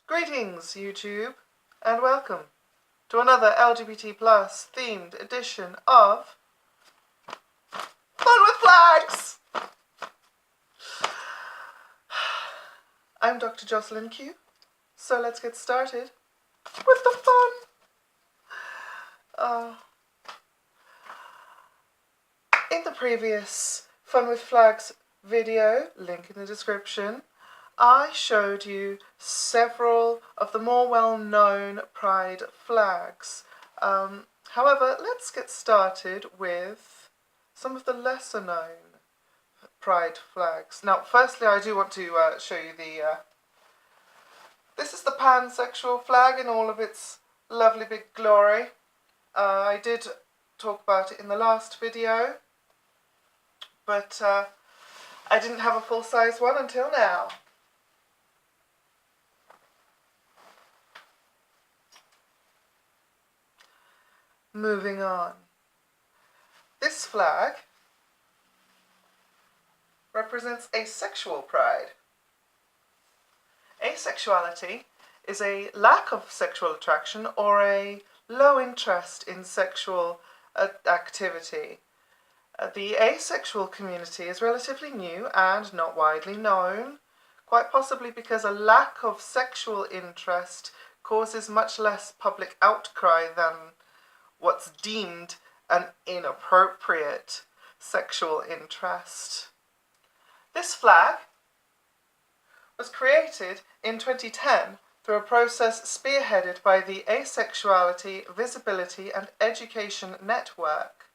Greetings, YouTube, and welcome to another LGBT plus themed edition of Fun with Flags! I'm Dr. Jocelyn Q, so let's get started with the fun. In the previous Fun with Flags video, link in the description, I showed you several of the more well-known pride flags. However, let's get started with some of the lesser-known pride flags. Now, firstly, I do want to show you this is the pansexual flag in all of its lovely big glory. I did talk about it in the last video, but I didn't have a full-size one until now. Moving on. This flag represents asexual pride. Asexuality is a lack of sexual attraction or a low interest in sexual activity. The asexual community is relatively new and not widely known, quite possibly because a lack of sexual interest causes much less public outcry than what's deemed an inappropriate sexual interest. This flag was created in 2010 through a process spearheaded by the Asexuality, Visibility and Education Network.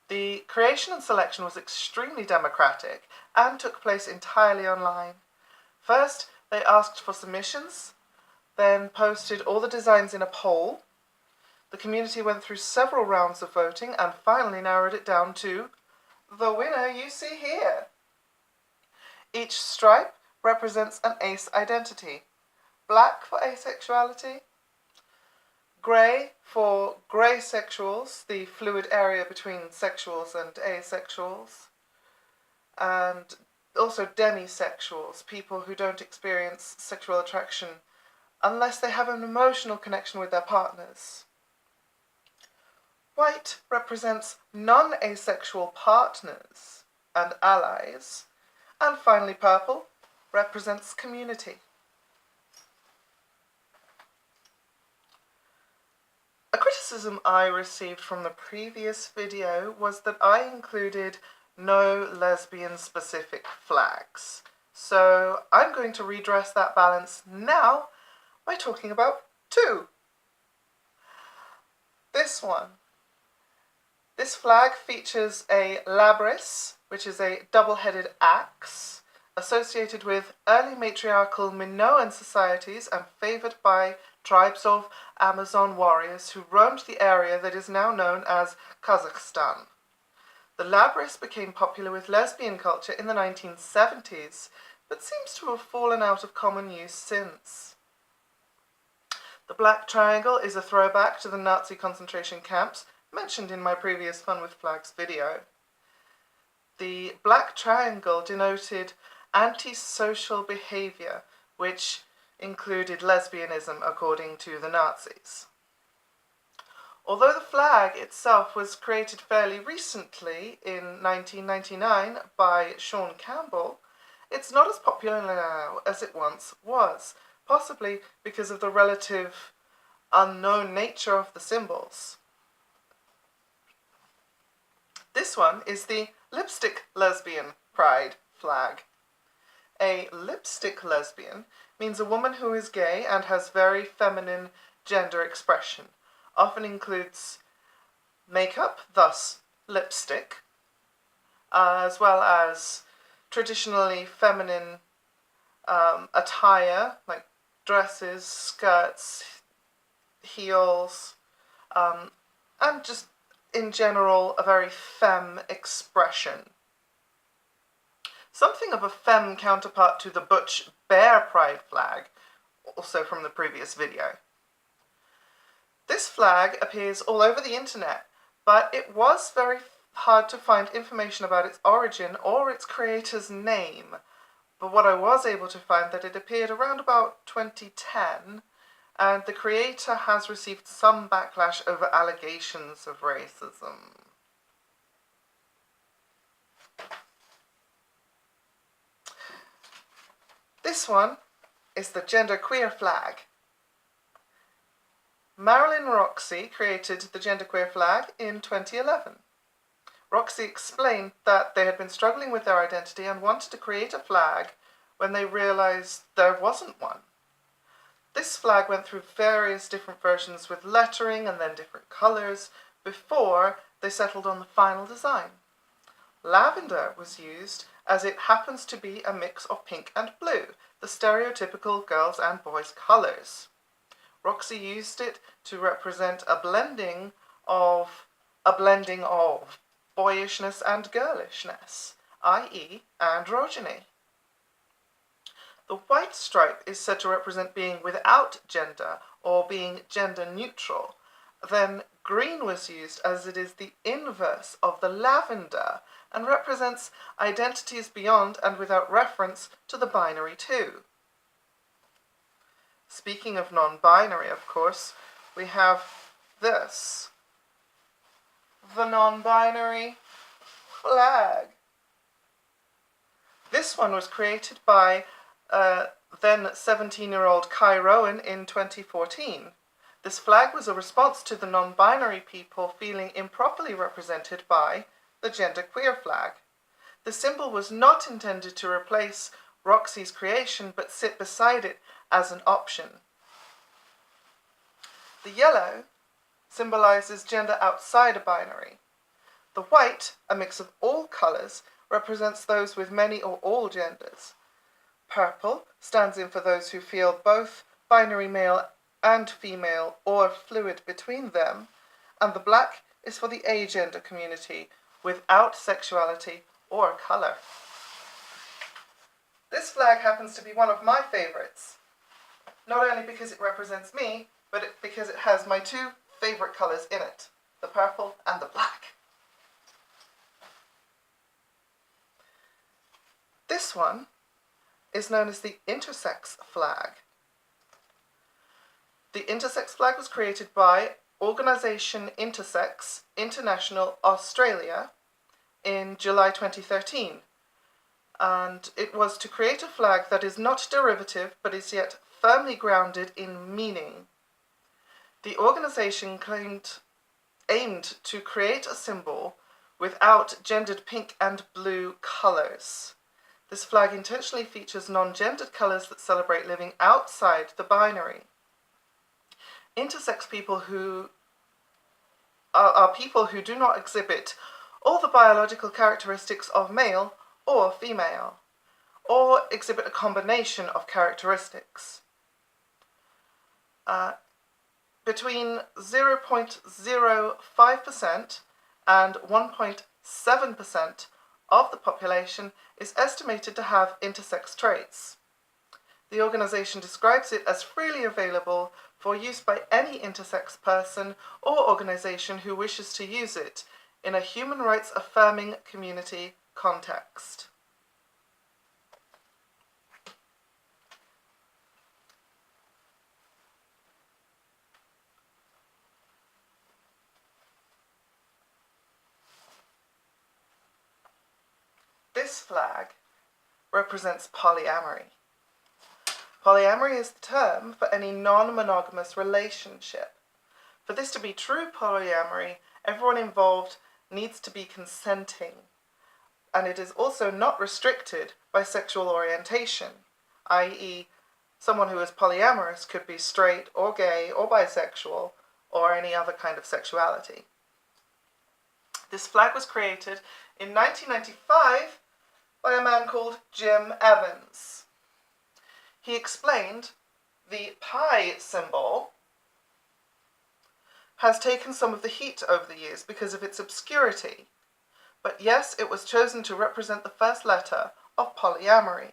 The creation and selection was extremely democratic and took place entirely online. First, they asked for submissions, then posted all the designs in a poll. The community went through several rounds of voting and finally narrowed it down to the winner you see here. Each stripe represents an ace identity. Black for asexuality, grey for grey sexuals, the fluid area between sexuals and asexuals, and also demisexuals, people who don't experience sexual attraction unless they have an emotional connection with their partners. White represents non-asexual partners and allies, and finally purple represents community. A criticism I received from the previous video was that I included no lesbian-specific flags. So I'm going to redress that balance now by talking about two. This one. This flag features a labrys, which is a double-headed axe, associated with early matriarchal Minoan societies and favoured by tribes of Amazon warriors who roamed the area that is now known as Kazakhstan. The labrys became popular with lesbian culture in the 1970s, but seems to have fallen out of common use since. The black triangle is a throwback to the Nazi concentration camps mentioned in my previous Fun with Flags video. The black triangle denoted antisocial behaviour, which included lesbianism according to the Nazis. Although the flag itself was created fairly recently in 1999 by Sean Campbell, it's not as popular now as it once was, possibly because of the relative unknown nature of the symbols. This one is the lipstick lesbian pride flag. A lipstick lesbian means a woman who is gay and has very feminine gender expression. Often includes makeup, thus lipstick, as well as traditionally feminine attire like dresses, skirts, heels, and just in general a very femme expression. Something of a femme counterpart to the butch bear pride flag, also from the previous video. This flag appears all over the internet, but it was very hard to find information about its origin or its creator's name. But what I was able to find that it appeared around about 2010, and the creator has received some backlash over allegations of racism. This one is the genderqueer flag. Marilyn Roxy created the genderqueer flag in 2011. Roxy explained that they had been struggling with their identity and wanted to create a flag when they realized there wasn't one. This flag went through various different versions with lettering and then different colors before they settled on the final design. Lavender was used as it happens to be a mix of pink and blue, the stereotypical girls' and boys' colors. Roxy used it to represent a blending of boyishness and girlishness, i.e. androgyny. The white stripe is said to represent being without gender or being gender neutral. Then green was used as it is the inverse of the lavender and represents identities beyond and without reference to the binary too. Speaking of non-binary, of course, we have this, the non-binary flag. This one was created by then 17-year-old Kai Rowan in 2014. This flag was a response to the non-binary people feeling improperly represented by the genderqueer flag. The symbol was not intended to replace Roxy's creation, but sit beside it as an option. The yellow symbolizes gender outside a binary. The white, a mix of all colors, represents those with many or all genders. Purple stands in for those who feel both binary male and female or fluid between them, and the black is for the agender community without sexuality or color. This flag happens to be one of my favorites, not only because it represents me, but because it has my two favorite colors in it, the purple and the black. This one is known as the intersex flag. The intersex flag was created by Organisation Intersex International Australia in July 2013, and it was to create a flag that is not derivative but is yet firmly grounded in meaning. The organisation aimed to create a symbol without gendered pink and blue colours. This flag intentionally features non-gendered colours that celebrate living outside the binary. Intersex people who are people who do not exhibit all the biological characteristics of male or female, or exhibit a combination of characteristics. Between 0.05% and 1.7% of the population is estimated to have intersex traits. The organisation describes it as freely available for use by any intersex person or organisation who wishes to use it in a human rights affirming community context. This flag represents polyamory. Polyamory is the term for any non-monogamous relationship. For this to be true polyamory, everyone involved needs to be consenting, and it is also not restricted by sexual orientation, i.e., someone who is polyamorous could be straight or gay or bisexual or any other kind of sexuality. This flag was created in 1995 by a man called Jim Evans. He explained the pi symbol has taken some of the heat over the years because of its obscurity, but yes, it was chosen to represent the first letter of polyamory.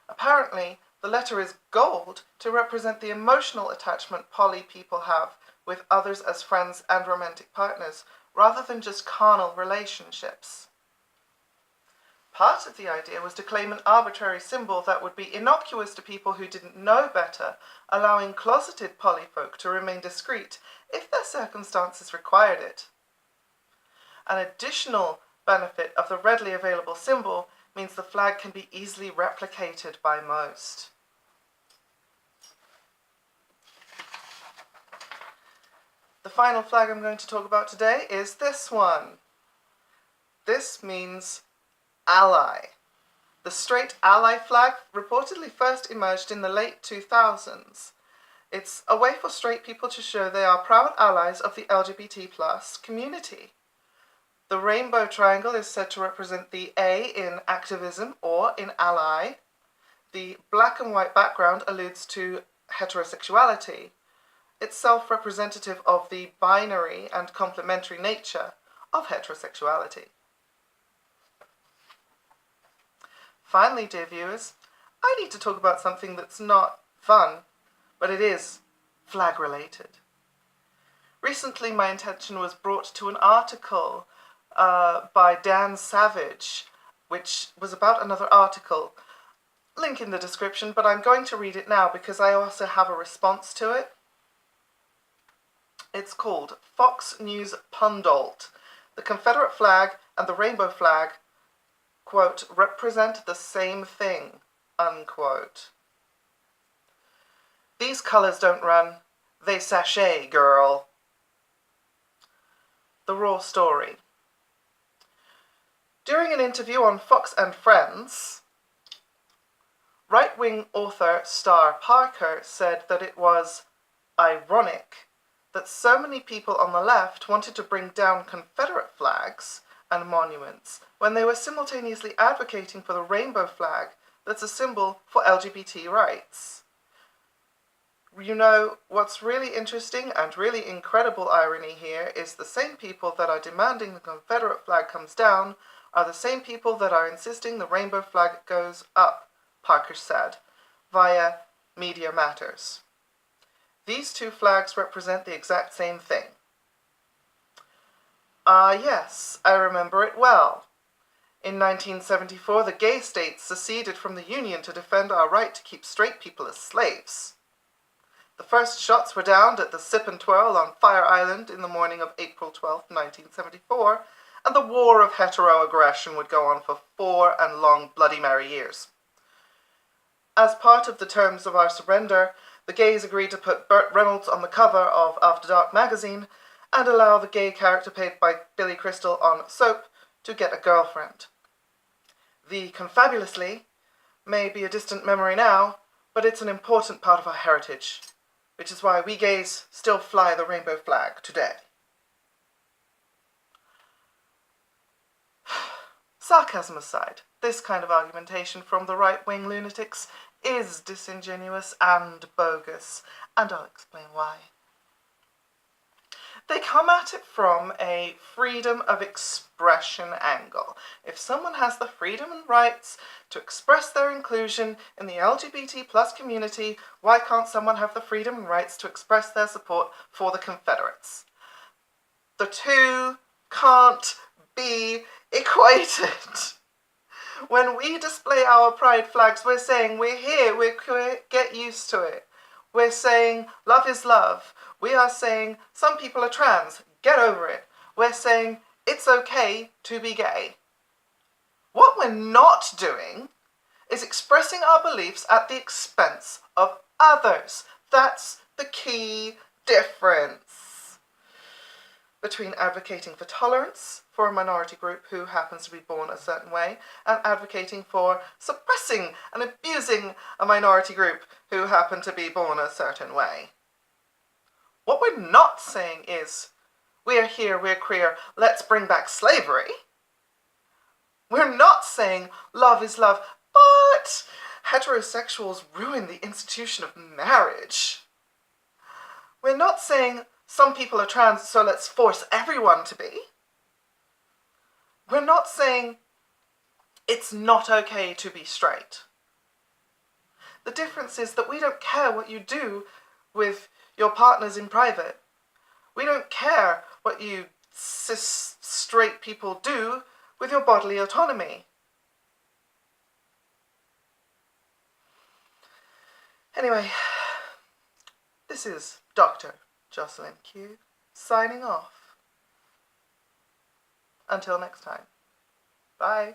Apparently, the letter is gold to represent the emotional attachment poly people have with others as friends and romantic partners, rather than just carnal relationships. Part of the idea was to claim an arbitrary symbol that would be innocuous to people who didn't know better, allowing closeted polyfolk to remain discreet if their circumstances required it. An additional benefit of the readily available symbol means the flag can be easily replicated by most. The final flag I'm going to talk about today is this one. This means ally. The straight ally flag reportedly first emerged in the late 2000s. It's a way for straight people to show they are proud allies of the LGBT plus community. The rainbow triangle is said to represent the A in activism or in ally. The black and white background alludes to heterosexuality. It's self-representative of the binary and complementary nature of heterosexuality. Finally, dear viewers, I need to talk about something that's not fun, but it is flag-related. Recently, my attention was brought to an article by Dan Savage, which was about another article. Link in the description, but I'm going to read it now because I also have a response to it. It's called Fox News Pundit. The Confederate flag and the rainbow flag, quote, represent the same thing, unquote. These colours don't run, they sashay, girl. The raw story. During an interview on Fox and Friends, right-wing author Star Parker said that it was ironic that so many people on the left wanted to bring down Confederate flags and monuments when they were simultaneously advocating for the rainbow flag that's a symbol for LGBT rights. You know, what's really interesting and really incredible irony here is the same people that are demanding the Confederate flag comes down are the same people that are insisting the rainbow flag goes up, Parker said, via Media Matters. These two flags represent the exact same thing. Yes, I remember it well. In 1974, the gay states seceded from the Union to defend our right to keep straight people as slaves. The first shots were downed at the Sip and Twirl on Fire Island in the morning of April 12, 1974, and the war of hetero-aggression would go on for 4 and long Bloody Mary years. As part of the terms of our surrender, the gays agreed to put Burt Reynolds on the cover of After Dark magazine and allow the gay character played by Billy Crystal on Soap to get a girlfriend. The confabulously may be a distant memory now, but it's an important part of our heritage, which is why we gays still fly the rainbow flag today. Sarcasm aside, this kind of argumentation from the right-wing lunatics is disingenuous and bogus, and I'll explain why. They come at it from a freedom of expression angle. If someone has the freedom and rights to express their inclusion in the LGBT plus community, why can't someone have the freedom and rights to express their support for the Confederates? The two can't be equated. When we display our pride flags, we're saying we're here, we're queer, get used to it. We're saying love is love. We are saying some people are trans, get over it. We're saying it's okay to be gay. What we're not doing is expressing our beliefs at the expense of others. That's the key difference between advocating for tolerance for a minority group who happens to be born a certain way and advocating for suppressing and abusing a minority group who happen to be born a certain way. What we're not saying is, we're here, we're queer, let's bring back slavery. We're not saying love is love, but heterosexuals ruin the institution of marriage. We're not saying some people are trans, so let's force everyone to be. We're not saying it's not okay to be straight. The difference is that we don't care what you do with your partners in private. We don't care what you cis straight people do with your bodily autonomy. Anyway, this is Dr. Jocelyn Q signing off. Until next time. Bye.